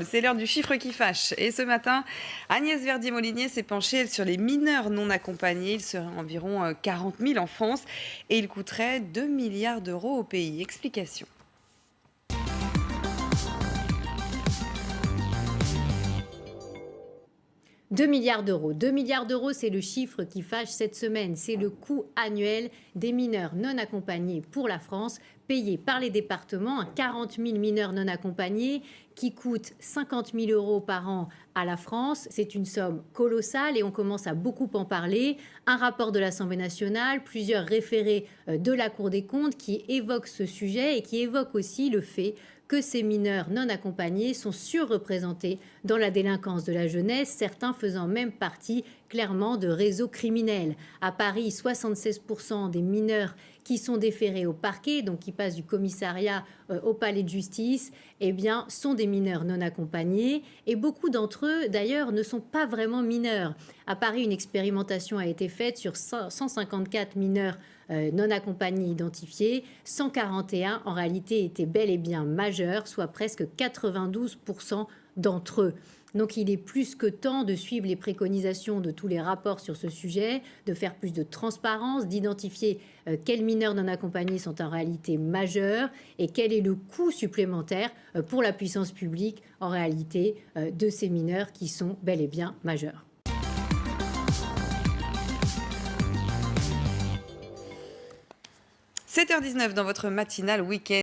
C'est l'heure du chiffre qui fâche. Et ce matin, Agnès Verdier-Molinier s'est penchée sur les mineurs non accompagnés. Il serait environ 40 000 en France et il coûterait 2 milliards d'euros au pays. Explication. 2 milliards d'euros. 2 milliards d'euros, c'est le chiffre qui fâche cette semaine. C'est le coût annuel des mineurs non accompagnés pour la France, payé par les départements. 40 000 mineurs non accompagnés qui coûtent 50 000 euros par an à la France. C'est une somme colossale et on commence à beaucoup en parler. Un rapport de l'Assemblée nationale, plusieurs référés de la Cour des comptes qui évoquent ce sujet et qui évoquent aussi le fait que ces mineurs non accompagnés sont surreprésentés dans la délinquance de la jeunesse, certains faisant même partie clairement de réseaux criminels. À Paris, 76% des mineurs qui sont déférés au parquet, donc qui passent du commissariat au palais de justice, eh bien, sont des mineurs non accompagnés. Et beaucoup d'entre eux, d'ailleurs, ne sont pas vraiment mineurs. À Paris, une expérimentation a été faite sur 154 mineurs non accompagnés identifiés. 141, en réalité, étaient bel et bien majeurs, soit presque 92% d'entre eux. Donc il est plus que temps de suivre les préconisations de tous les rapports sur ce sujet, de faire plus de transparence, d'identifier quels mineurs non accompagnés sont en réalité majeurs et quel est le coût supplémentaire pour la puissance publique en réalité de ces mineurs qui sont bel et bien majeurs. 7h19 dans votre matinale week-end.